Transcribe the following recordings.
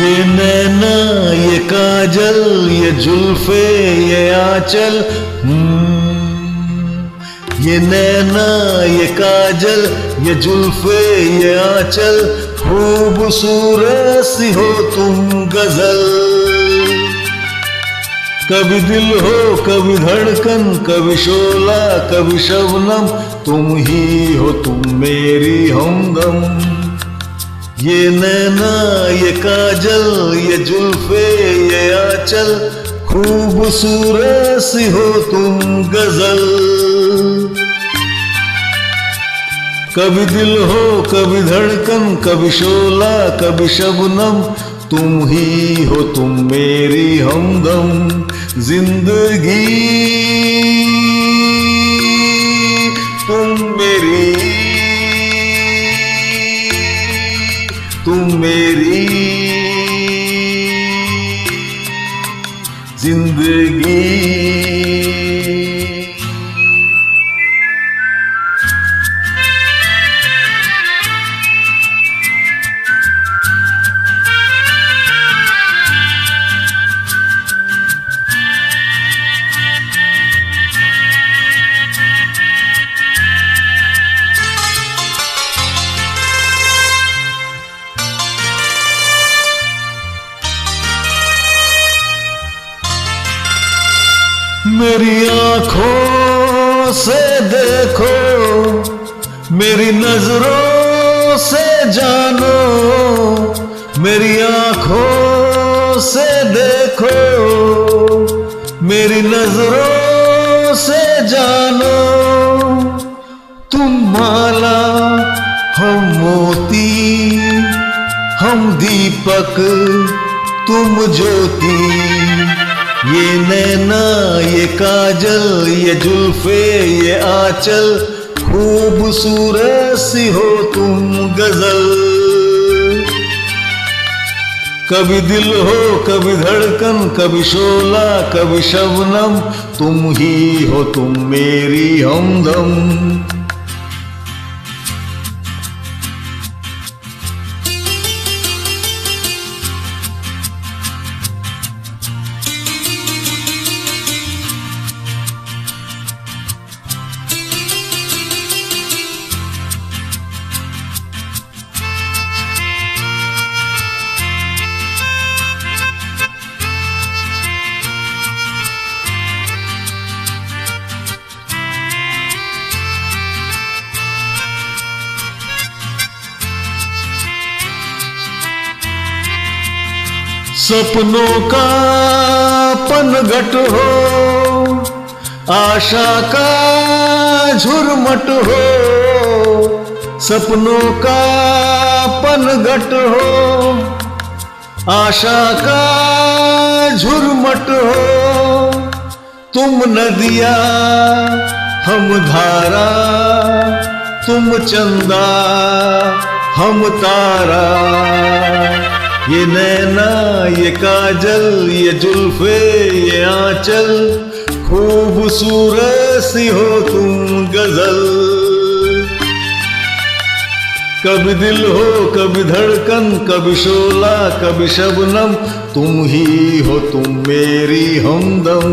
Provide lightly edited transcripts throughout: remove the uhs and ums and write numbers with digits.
ये नैना ये काजल ये जुल्फे ये आंचल, ये नैना ये काजल ये जुल्फे ये आंचल, खूबसूरत सी हो तुम गजल। कभी दिल हो कभी धड़कन, कभी शोला कभी शबनम, तुम ही हो तुम मेरी हमदम। ये नैना ये काजल ये जुल्फे ये आंचल, खूबसूरत सी हो तुम गजल। कभी दिल हो कभी धड़कन, कभी शोला कभी शबनम, तुम ही हो तुम मेरी हमदम। जिंदगी तुम मेरी जिंदगी। मेरी आंखों से देखो, मेरी नजरों से जानो, मेरी आंखों से देखो, मेरी नजरों से जानो। तुम माला हम मोती, हम दीपक तुम ज्योति। ये नैना ये काजल ये जुल्फे ये आंचल, खूबसूरत सी हो तुम गजल। कभी दिल हो कभी धड़कन, कभी शोला कभी शबनम, तुम ही हो तुम मेरी हमदम। सपनों का पनघट हो, आशा का झुरमट हो। सपनों का पनघट हो, आशा का झुरमट हो। तुम नदिया हम धारा, तुम चंदा हम तारा। ये नैना ये काजल ये जुल्फे ये आंचल, खूबसूरत सी हो तुम गजल। कभी दिल हो कभी धड़कन, कभी शोला कभी शबनम, तुम ही हो तुम मेरी हमदम।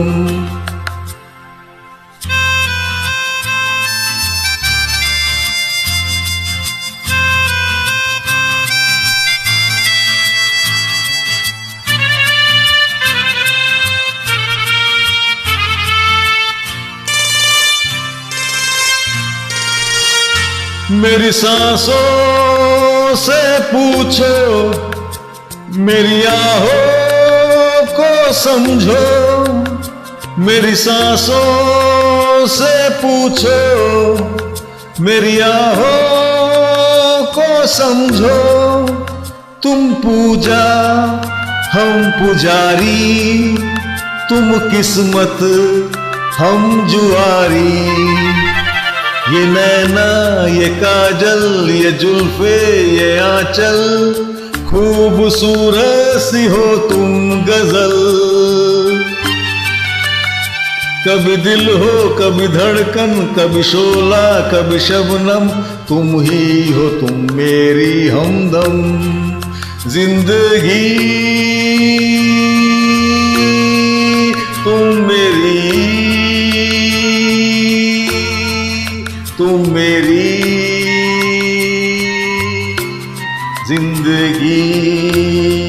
मेरी सांसों से पूछो, मेरी आहों को समझो। मेरी सांसों से पूछो, मेरी आहों को समझो। तुम पूजा हम पुजारी, तुम किस्मत हम जुआरी। ये नैना ये काजल ये जुल्फे ये आंचल, खूबसूरत सी हो तुम गजल। कभी दिल हो कभी धड़कन, कभी शोला कभी शबनम, तुम ही हो तुम मेरी हमदम। जिंदगी तुम मेरी जिंदगी।